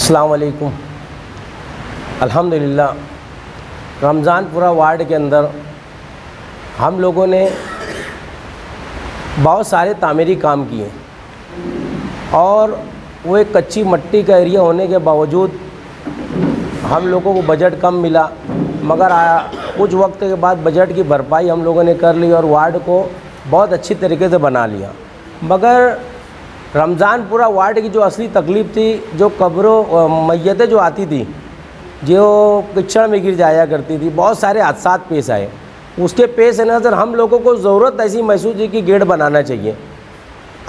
अस्सलाम वालेकुम। अल्हम्दुलिल्लाह रमज़ानपुरा वार्ड के अंदर हम लोगों ने बहुत सारे तामीरी काम किए और वो एक कच्ची मट्टी का एरिया होने के बावजूद हम लोगों को बजट कम मिला, मगर कुछ वक्त के बाद बजट की भरपाई हम लोगों ने कर ली और वार्ड को बहुत अच्छी तरीके से बना लिया। मगर रमज़ानपुरा वार्ड की जो असली तकलीफ़ थी, जो कब्रों मैयतें जो आती थी, जो किचड़ में गिर जाया करती थी, बहुत सारे हादसा पेश आए। उसके पेश नज़र हम लोगों को ज़रूरत ऐसी महसूस हुई कि गेट बनाना चाहिए।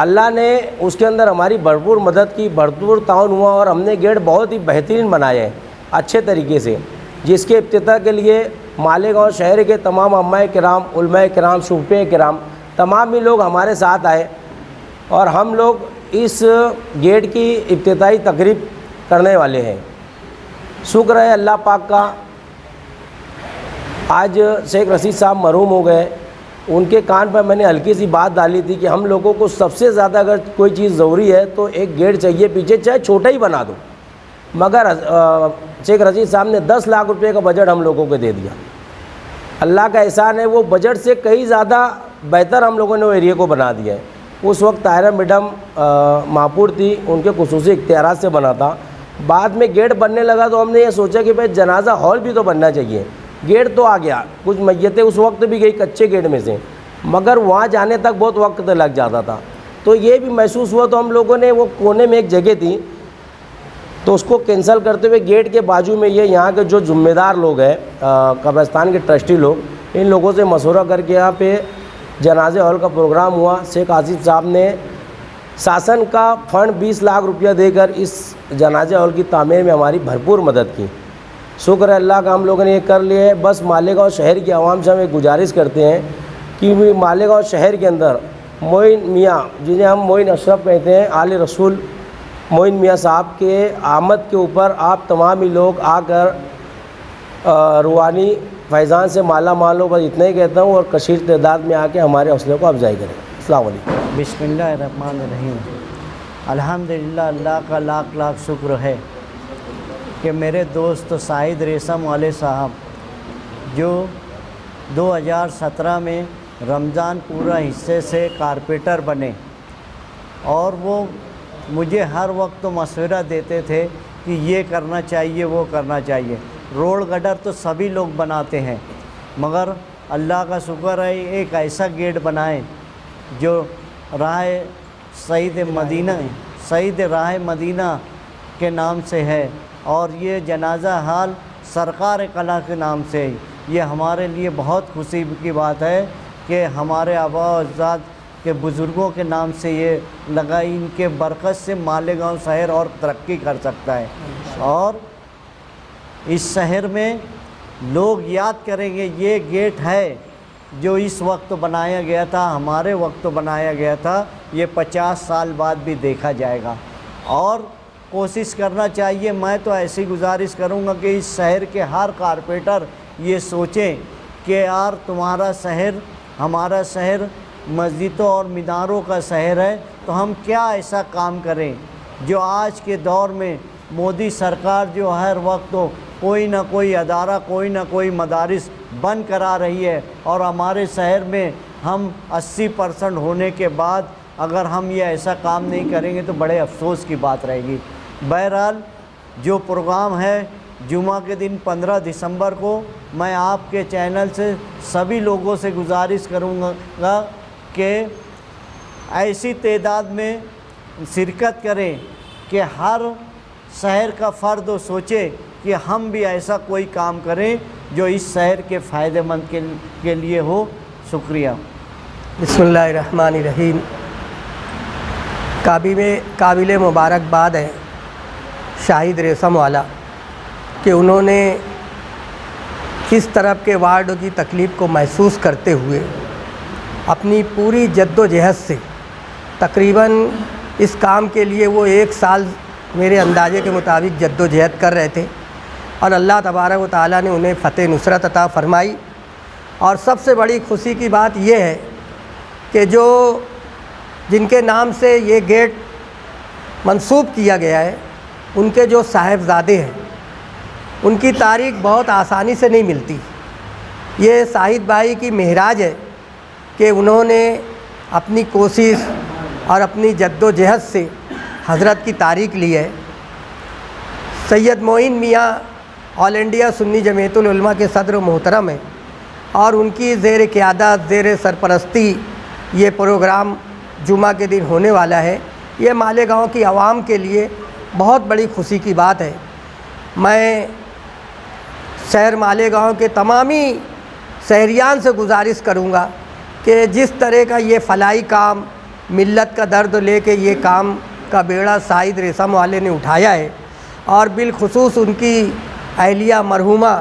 अल्लाह ने उसके अंदर हमारी भरपूर मदद की, भरपूर ताउन हुआ और हमने गेट बहुत ही बेहतरीन बनाए हैं अच्छे तरीके से, जिसके इफ्तिताह के लिए मालेगांव शहर के तमाम अम्माए किराम, उलमाए किराम, सूफे किराम तमाम ही लोग हमारे साथ आए और हम लोग इस गेट की इफ्तिताही तकरीब करने वाले हैं। शुक्र है अल्लाह पाक का, आज शेख रशीद साहब मरहूम हो गए। उनके कान पर मैंने हल्की सी बात डाली थी कि हम लोगों को सबसे ज़्यादा अगर कोई चीज़ ज़रूरी है तो एक गेट चाहिए, पीछे चाहे छोटा ही बना दो। मगर शेख रशीद साहब ने 10 लाख रुपए का बजट हम लोगों को दे दिया। अल्लाह का एहसान है, वो बजट से कई ज़्यादा बेहतर हम लोगों ने वो एरिया को बना दिया है। उस वक्त ताहिरा मैडम महापुर थी, उनके खुसूसी इख्तियारात से बना था। बाद में गेट बनने लगा तो हमने ये सोचा कि भाई जनाजा हॉल भी तो बनना चाहिए। गेट तो आ गया, कुछ मैयतें उस वक्त भी गई कच्चे गेट में से, मगर वहाँ जाने तक बहुत वक्त लग जाता था। तो ये भी महसूस हुआ, तो हम लोगों ने वो कोने में एक जगह थी तो उसको कैंसिल करते हुए गेट के बाजू में ये यहाँ के जो ज़िम्मेदार लोग हैं, कब्रिस्तान के ट्रस्टी लोग, इन लोगों से मशवरा करके यहाँ पे जनाजे हॉल का प्रोग्राम हुआ। शेख आसिफ साहब ने शासन का फंड 20 लाख रुपया देकर इस जनाजे हॉल की तामीर में हमारी भरपूर मदद की। शुक्र है अल्लाह का, हम लोगों ने ये कर लिया है। बस मालेगांव शहर की आवाम से हम एक गुजारिश करते हैं कि मालेगांव शहर के अंदर मोइन मियाँ, जिन्हें हम मोइन अशरफ कहते हैं, आले रसूल मोइन मियाँ साहब के आमद के ऊपर आप तमाम ही लोग आकर रूहानी फैज़ान से माला माल हो। बस इतना ही कहता हूँ और कशीर तादाद में आके हमारे हौसले को अफजाई करें। अस्सलाम वालेकुम। बिस्मिल्लाहिर्रहमानिर्रहीम। अल्हम्दुलिल्लाह, अल्लाह का लाख लाख शुक्र है कि मेरे दोस्त साहिद रेशम वाले साहब जो 2017 में रमज़ानपुरा हिस्से से कारपेंटर बने और वो मुझे हर वक्त मशवरा देते थे कि ये करना चाहिए, वो करना चाहिए। रोड गटर तो सभी लोग बनाते हैं, मगर अल्लाह का शुक्र है एक ऐसा गेट बनाए जो राह सईद राह मदीना के नाम से है और ये जनाजा हाल सरकार कला के नाम से है। ये हमारे लिए बहुत खुशी की बात है कि हमारे आबा अज़ाद के बुज़ुर्गों के नाम से ये लगा। इनके बरकत से मालेगांव शहर और तरक्की कर सकता है और इस शहर में लोग याद करेंगे ये गेट है जो इस वक्त बनाया गया था, हमारे वक्त बनाया गया था। ये 50 साल बाद भी देखा जाएगा और कोशिश करना चाहिए। मैं तो ऐसी गुजारिश करूंगा कि इस शहर के हर कारपेंटर ये सोचें कि यार तुम्हारा शहर, हमारा शहर मस्जिदों और मीनारों का शहर है, तो हम क्या ऐसा काम करें जो आज के दौर में मोदी सरकार जो हर वक्त कोई ना कोई अदारा, कोई ना कोई मदारिस बंद करा रही है और हमारे शहर में हम 80% होने के बाद अगर हम ये ऐसा काम नहीं करेंगे तो बड़े अफसोस की बात रहेगी। बहरहाल जो प्रोग्राम है जुमा के दिन 15 दिसंबर को, मैं आपके चैनल से सभी लोगों से गुजारिश करूँगा कि ऐसी तादाद में शिरकत करें कि हर शहर का फ़र्द सोचे कि हम भी ऐसा कोई काम करें जो इस शहर के फ़ायदेमंद के लिए हो। शुक्रिया। बिस्मिल्लाहिर्रहमानिर्रहीम। काबिल मुबारकबाद है शाहिद रेशम वाला कि उन्होंने इस तरफ के वार्ड की तकलीफ़ को महसूस करते हुए अपनी पूरी जद्दोजहद से तकरीबन इस काम के लिए वो 1 साल मेरे अंदाजे के मुताबिक जद्दोजहद कर रहे थे और अल्लाह तबारक व तआला ने उन्हें फ़तेह नुसरत अता फ़रमाई। और सबसे बड़ी खुशी की बात यह है कि जो जिनके नाम से ये गेट मंसूब किया गया है उनके जो साहिबजादे हैं उनकी तारीख बहुत आसानी से नहीं मिलती। ये शाहिद भाई की महराज है कि उन्होंने अपनी कोशिश और अपनी जद्दोजहद से हज़रत की तारीख ली है। सैयद मोइन मियाँ ऑल इंडिया सुन्नी जमीयतुल उलमा के सदर मोहतरम हैं और उनकी ज़ेर क़यादत, ज़ेर सरपरस्ती ये प्रोग्राम जुमा के दिन होने वाला है। ये मालेगांव की आवाम के लिए बहुत बड़ी खुशी की बात है। मैं शहर मालेगांव के तमामी शहरियान से गुजारिश करूंगा कि जिस तरह का ये फलाई काम, मिल्लत का दर्द लेके ये काम का बेड़ा शाहिद रेशम वाले ने उठाया है और बिलखुसूस उनकी अहलिया मरहूमा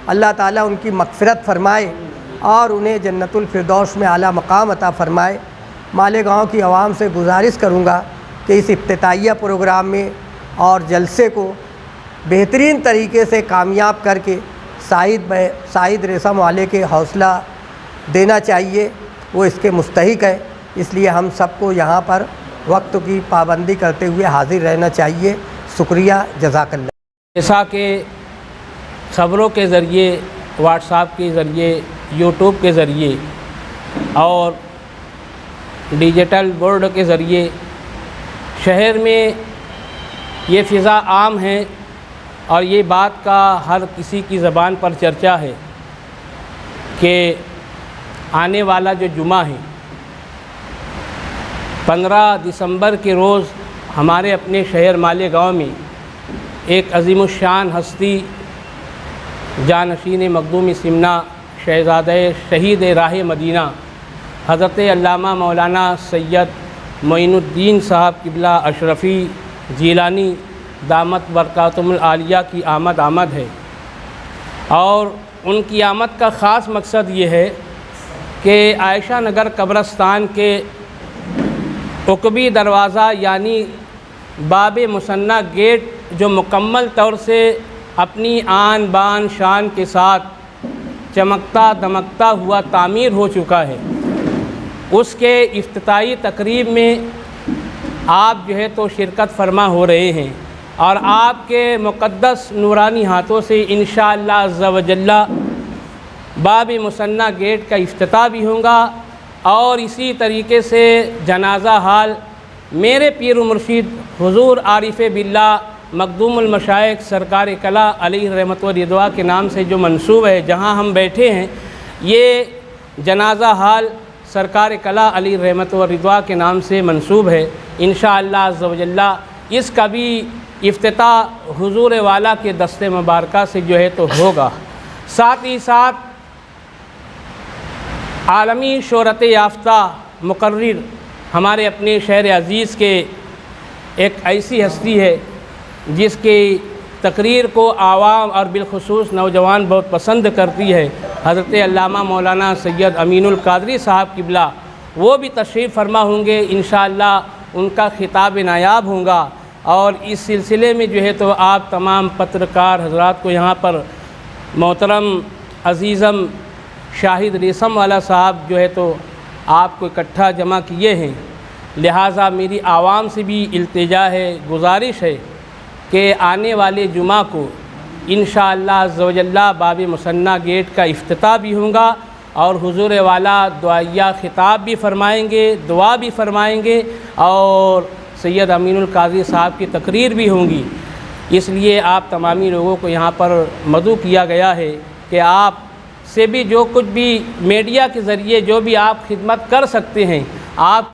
अल्लाह ताला उनकी मग़फ़िरत फ़रमाए और उन्हें जन्नतुल फिरदौस में आला मकाम अता फ़रमाए। मालेगांव की आवाम से गुजारिश करूंगा कि इस इफ्तिताइया प्रोग्राम में और जलसे को बेहतरीन तरीके से कामयाब करके शाहिद रेशम वाले के हौसला देना चाहिए, वो इसके मुस्तहिक है। इसलिए हम सबको यहाँ पर वक्त की पाबंदी करते हुए हाज़िर रहना चाहिए। शुक्रिया, जज़ाकल्लाह। जैसा कि खबरों के ज़रिए, व्हाट्सएप के ज़रिए, यूट्यूब के ज़रिए और डिजिटल बोर्ड के ज़रिए शहर में ये फ़िज़ा आम है और ये बात का हर किसी की ज़बान पर चर्चा है कि आने वाला जो जुमा है 15 दिसंबर के रोज़ हमारे अपने शहर मालेगांव में एक अज़ीमुश्शान हस्ती जानशीन मखदूम सिमना शहज़ादे शहीद राह मदीना हज़रत अल्लामा मौलाना सैयद मोइनुद्दीन साहब क़िबला अशरफ़ी जीलानी दामत बरकातुहुल आलिया की आमद है। और उनकी आमद का ख़ास मकसद ये है कि आयशा नगर कब्रस्तान के उकबी दरवाज़ा यानी बाब मुसन्ना गेट जो मुकम्मल तौर से अपनी आन बान शान के साथ चमकता दमकता हुआ तामीर हो चुका है, उसके इफ्तिताई तकरीब में आप जो है तो शिरकत फरमा हो रहे हैं और आपके मुक़द्दस नूरानी हाथों से इंशाअल्लाह अज़्ज़ा व जल्ला बाब मुसन्ना गेट का इफ्तिताह भी होगा। और इसी तरीके से जनाज़ा हाल मेरे पीर मुर्शिद हुज़ूर आरिफ़ बिल्लाह मखदूमुल मशाइख सरकार कला अलैहि रहमत व रिदवा के नाम से जो मंसूब है, जहां हम बैठे हैं, ये जनाज़ा हाल सरकार कला अलैहि रहमत व रिदवा के नाम से मंसूब है। इंशाअल्लाह अज़्ज़ा व जल्ला इसका भी इफ्तिताह हुज़ूर वाला के दस्ते मुबारका से जो है तो होगा। साथ ही साथ आलमी शोहरत याफ्ता मुकर्रिर हमारे अपने शहर अज़ीज़ के एक ऐसी हस्ती है जिसकी तकरीर को आवाम और बिलखुसूस नौजवान बहुत पसंद करती है, हज़रत अल्लामा मौलाना सैयद अमीनुल कादरी साहब क़िबला, वो भी तशरीफ़ फरमा होंगे। इंशाअल्लाह उनका खिताब नायाब होगा और इस सिलसिले में जो है तो आप तमाम पत्रकार हज़रात को यहाँ पर मोहतरम अज़ीज़म शाहिद रेशम वाला साहब जो है तो आपको इकट्ठा जमा किए हैं। लिहाजा मेरी आवाम से भी इल्तिजा है, गुजारिश है कि आने वाले जुमा को इंशाअल्लाह अज़्ज़ा व जल्ला बाब मुसन्ना गेट का इफ्तिताह भी होगा और हुज़ूर वाला दुआया खिताब भी फरमाएंगे, दुआ भी फरमाएंगे और सैयद अमीनुल काज़ी साहब की तकरीर भी होंगी। इसलिए आप तमामी लोगों को यहाँ पर मदऊ किया गया है कि आप से भी जो कुछ भी मीडिया के ज़रिए जो भी आप खिदमत कर सकते हैं आप